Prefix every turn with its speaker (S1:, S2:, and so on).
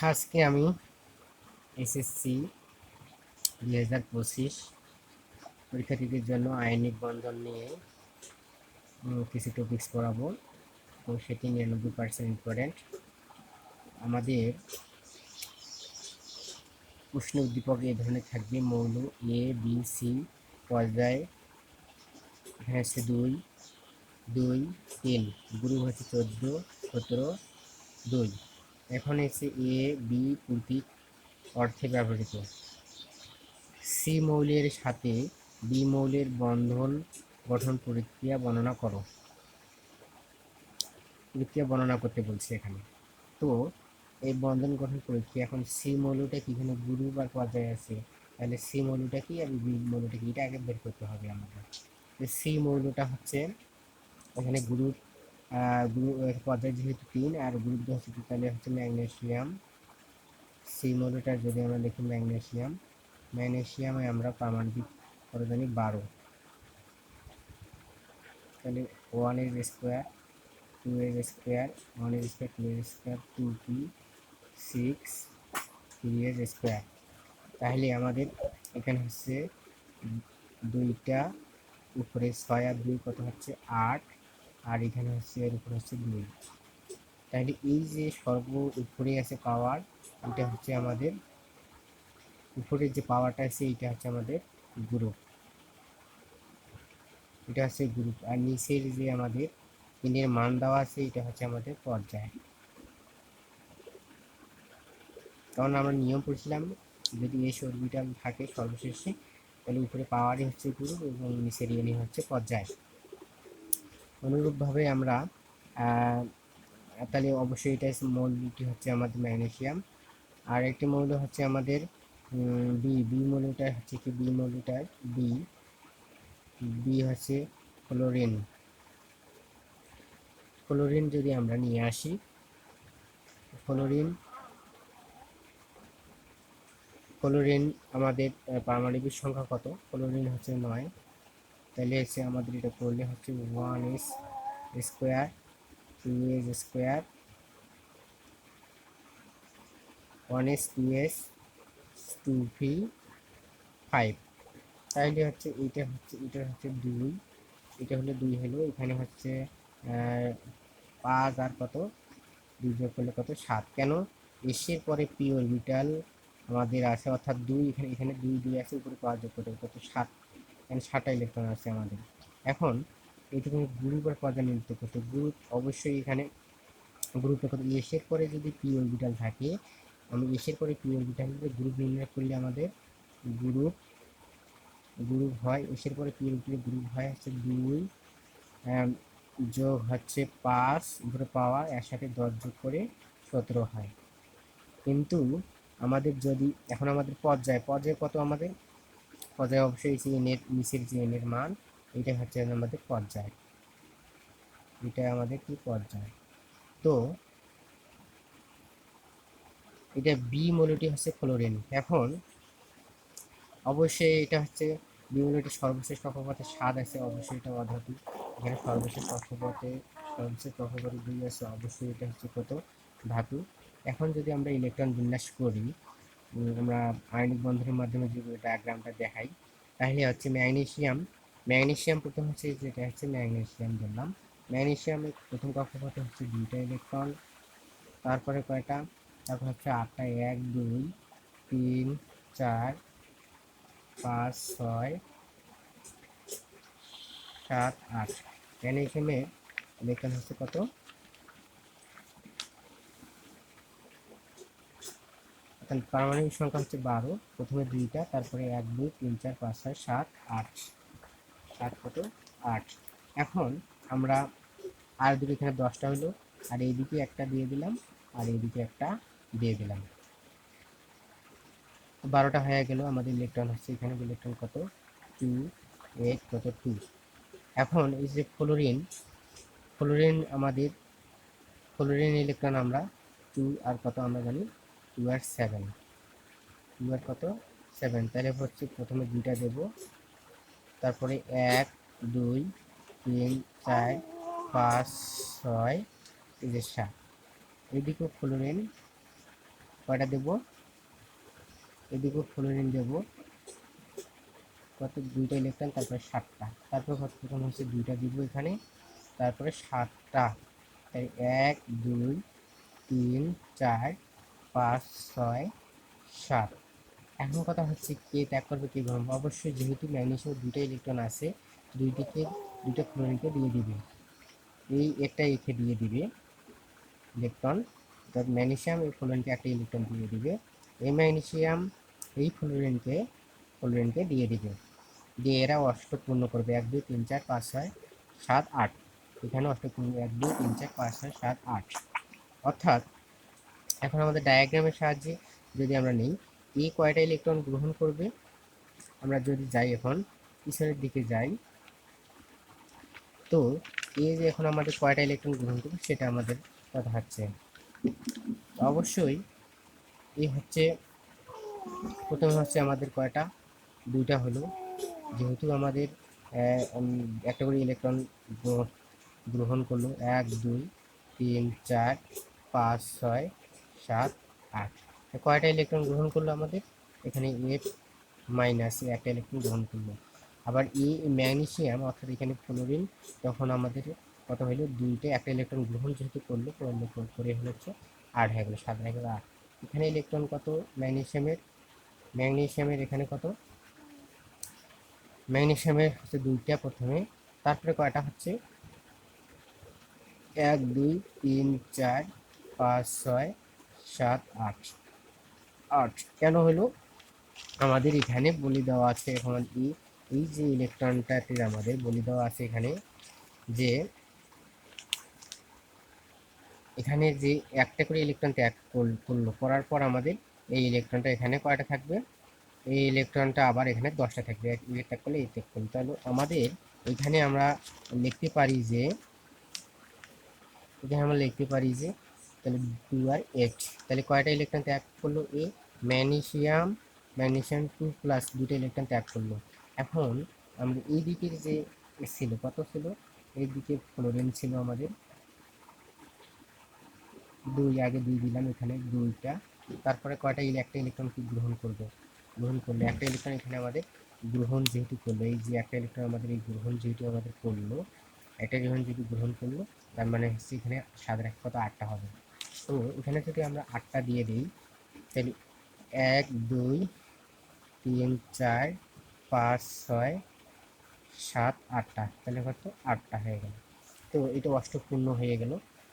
S1: আজকে আমি এসএসসি 2025 পরীক্ষার্থীদের জন্য আয়নিক বন্ধন নিয়ে কিছু টপিকস পড়াবো। তো সেটি 99% ইম্পর্টেন্ট। আমাদের উষ্ণ উদ্দীপক এই ধরনের থাকবে: মৌল এ বি সি পর্যায়ে, এখানে হচ্ছে 2 2 3, গ্রুপ হচ্ছে 14 17 2। এখন হচ্ছে এ বি প্রতীক অর্থে ব্যবহৃত। সি মৌলের সাথে বি মৌলের বন্ধন গঠন প্রক্রিয়া বর্ণনা করো। প্রক্রিয়া বর্ণনা করতে বলছে এখানে। তো এই বন্ধন গঠন প্রক্রিয়া, এখন সি মৌলটা কি, এখানে গ্রুপ আর পর্যায়ে আছে, তাহলে সি মৌলটা কি আর বি মৌলটা কি, এটা আগে বের করতে হবে আমাদের। সি মৌলটা হচ্ছে এখানে গ্রুপ পর্যায় যেহেতু 3 আর গ্রুপ হচ্ছে 2, তাহলে হচ্ছে ম্যাগনেসিয়াম। সি মৌলটা যদি আমরা দেখি ম্যাগনেসিয়াম, ম্যাগনেসিয়ামে আমরা পারমাণবিক পরমাণু 12, তাহলে 1 এর স্কোয়ার 2 এর স্কোয়ার 1 এর স্কোয়ার 2 এর স্কোয়ার 2p 6 3 এর স্কোয়ার। তাহলে আমাদের এখানে হচ্ছে দুইটা উপরে 6 আর 2 কত হচ্ছে 8, আর এখানে হচ্ছে এর উপরে হচ্ছে 2। তাহলে এই যে সর্ব উপরে আছে পাওয়ার, এটা হচ্ছে আমাদের উপরের যে পাওয়ারটা আছে, এটা হচ্ছে আমাদের গ্রুপ, এটা হচ্ছে গ্রুপ। আর নিচের যে আমাদের তিনের মান দেওয়া আছে, এটা হচ্ছে আমাদের পর্যায়। কারণ আমরা নিয়ম পড়ছিলাম, যদি এস অরবিটাল থাকে সর্বশেষে, তাহলে উপরে পাওয়ারই হচ্ছে গ্রুপ এবং নিচের ইউনি হচ্ছে পর্যায়। অনুরূপভাবে আমরা তাহলে অবশ্যই এটা মৌলটি হচ্ছে আমাদের ম্যাগনেসিয়াম। আর একটি মৌল হচ্ছে আমাদের বি বি মৌলটা হচ্ছে কি, বি মৌলটার বি বি হচ্ছে ক্লোরিন। ক্লোরিন যদি আমরা নিয়ে আসি, ক্লোরিন ক্লোরিন আমাদের পারমাণবিক সংখ্যা কত, ক্লোরিন হচ্ছে 9। তাহলে হচ্ছে আমাদের এটা করলে হচ্ছে 1s square 2s square 1s 2s 2p 5। তাহলে হচ্ছে এটা হচ্ছে 2, এটা হলো 2 হলো, এখানে হচ্ছে 5 আর কত 2 যোগ করলে কত 7। কেন, এসের পরে পি অরবিটাল আমাদের আছে, অর্থাৎ 2, এখানে এখানে 2 2 আছে, উপরে 5 যোগ করতে কত 7, এখানে 7টা ইলেকট্রন আছে আমাদের। এখন এইটুকু গ্রুপ আর পর্যায় নির্ণয় করতে, গ্রুপ অবশ্যই এখানে গ্রুপে কত, এসের পরে যদি পি অরবিটাল থাকে, আমি এসের পরে পি অরবিটাল গ্রুপ নির্ণয় করলে আমাদের গ্রুপ গ্রুপ হয়, এসের পরে পি অরবিটাল গ্রুপ হয় হচ্ছে 2 যোগ হচ্ছে 5 উপরে পাওয়া, এর সাথে 10 যোগ করে 17 হয়। কিন্তু আমাদের যদি এখন আমাদের পর্যায় কত, আমাদের পর্যায় অবশ্যই যে এনের নিচের যে এনের মান, এটা হচ্ছে আমাদের পর্যায়, এটা আমাদের কি পর্যায়। তো এটা বি মৌলটি হচ্ছে ক্লোরিন। এখন অবশ্যই এটা হচ্ছে বি মৌলটি সর্বশেষ কক্ষপথে 7 আছে, অবশ্যই এটা অধাতু। এখানে সর্বশেষ কক্ষপথে 2 আছে, অবশ্যই এটা হচ্ছে কত ধাতু। এখন যদি আমরা ইলেকট্রন বিন্যাস করি, আমরা আয়নিক বন্ধনের মাধ্যমে যদি ডায়াগ্রামটা দেখাই, তাহলে হচ্ছে ম্যাগনেসিয়াম প্রথম হচ্ছে, যেটা হচ্ছে ম্যাগনেসিয়াম ধরলাম, ম্যাগনেসিয়ামের প্রথম কক্ষপথে হচ্ছে 2টা ইলেকট্রন, তারপরে কয়টা, তারপর হচ্ছে 8টা, 1 2 3 4 5 6 7 8। ম্যাগনেসিয়ামের ইলেকট্রন হচ্ছে কত, পারমাণবিক সংখ্যা হচ্ছে 12, প্রথমে 2টা, তারপরে 1 2 3 4 5 6 7 8, 7 কত 8। এখন আমরা আর দুটো, এখানে 10টা হলো, আর এইদিকে একটা দিয়ে দিলাম, আর এইদিকে একটা দিয়ে দিলাম, 12টা হয়ে গেল আমাদের ইলেকট্রন হচ্ছে। এখানে ইলেকট্রন কত 2 8 কত 2। এখন এই যে ফ্লোরিন আমাদের ফ্লোরিন ইলেকট্রন আমরা 2 আর কত আমরা জানি 2 আর 7, 2 আর কত 7। তাহলে হচ্ছে প্রথমে 2টা দেব, তারপরে 1 2 3 4 5 6 এই যে 7। এদিকেও ফ্লোরিন কয়টা দেব, এদিকেও ফ্লোরিন দেব কত, 2টা ইলেকট্রন, তারপরে 7টা, তারপর প্রথম হচ্ছে 2টা দিব এখানে, তারপরে 7টা, তাই 1 2 3 4 5 6 7। এখন কথা হচ্ছে কে ত্যাগ করবে কে গ্রহণ, অবশ্যই যেহেতু ম্যাগনেসিয়াম 2টা ইলেকট্রন আছে, দুই দিকে 2টা ফ্লোরিনকে দিয়ে দিবে, এই একটা একে দিয়ে দিবে ইলেকট্রন, অর্থাৎ ম্যাগনেসিয়াম এই ফ্লোরিনকে একটা ইলেকট্রন দিয়ে দিবে, এই ম্যাগনেসিয়াম এই ফ্লোরিনকে দিয়ে দিবে, দিয়ে এরা অষ্টক পূর্ণ করবে 1 2 3 4 5 6 7 8, এখানে অষ্টক পূর্ণ 1 2 3 4 5 6 7 8। অর্থাৎ এখন আমাদের ডায়াগ্রামের সাহায্যে যদি আমরা নিই, এই কয়টা ইলেকট্রন গ্রহণ করবে, আমরা যদি যাই এখন পিছনের দিকে যাই, তো এই যে এখন আমাদের কয়টা ইলেকট্রন গ্রহণ করবে সেটা আমাদের কথা হচ্ছে। অবশ্যই এই হচ্ছে প্রথমে হচ্ছে আমাদের কয়টা, 2টা হলো, যেহেতু আমাদের একটা করে ইলেকট্রন গ্রহণ করলো 1 2 3 4 5 6 7 8, কয়টা ইলেকট্রন গ্রহণ করলো আমাদের এখানে, এফ মাইনাস একটা ইলেকট্রন গ্রহণ করলো। আবার এই ম্যাগনেসিয়াম অর্থাৎ এখানে ফ্লোরিন, তখন আমাদের কত হইলো, 2টা একটা ইলেকট্রন গ্রহণ যেহেতু করলো, করে হলো হচ্ছে 8 হয়ে গেলো, 7 হয়ে গেলো 8। এখানে ইলেকট্রন কত ম্যাগনেসিয়ামের এখানে কত, ম্যাগনেসিয়ামের হচ্ছে 2টা প্রথমে, তারপরে কয়টা হচ্ছে 1 2 3 4 5 6 7 8 8 কেন হলো, আমাদের এখানে বলে দেওয়া আছে এখন এই যে ইলেকট্রনটাতে আমাদের বলে দেওয়া আছে এখানে, যে এখানে যে একটা করে ইলেকট্রন ত্যাগ করলো, করার পর আমাদের এই ইলেকট্রনটা এখানে কয়টা থাকবে, এই ইলেকট্রনটা আবার এখানে 10টা থাকবে, এক ত্যাগ করলে এই ত্যাগ করলে, তাহলে আমাদের এখানে আমরা লিখতে পারি যে, এখানে আমরা লিখতে পারি যে তাহলে 2 আর 8, তাহলে কয়টা ইলেকট্রন ত্যাগ করলো, এ ম্যাগনেসিয়াম 2 প্লাস 2টা ইলেকট্রন ত্যাগ করলো। এখন আমরা এই দিকের যে ছিল কত ছিল, এই দিকে ফ্লোরিন ছিল আমাদের 2, আগে 2 দিলাম এখানে 2টা, তারপরে কয়টা একটা ইলেকট্রন কি গ্রহণ করবে, গ্রহণ করলে একটা ইলেকট্রন এখানে আমাদের গ্রহণ যেহেতু করলো, এই যে একটা ইলেকট্রন আমাদের এই গ্রহণ যেহেতু আমাদের করলো, একটা যখন যদি গ্রহণ করলো, তার মানে হচ্ছে এখানে 7 কত 8টা হবে। তো এখানে যদি আমরা 8টা দিয়ে দিই, তাহলে 1 2 3 4 5 6 7 8টা, তাহলে কত 8টা হয়ে গেল। তো এটা অষ্টক পূর্ণ হয়ে গেল।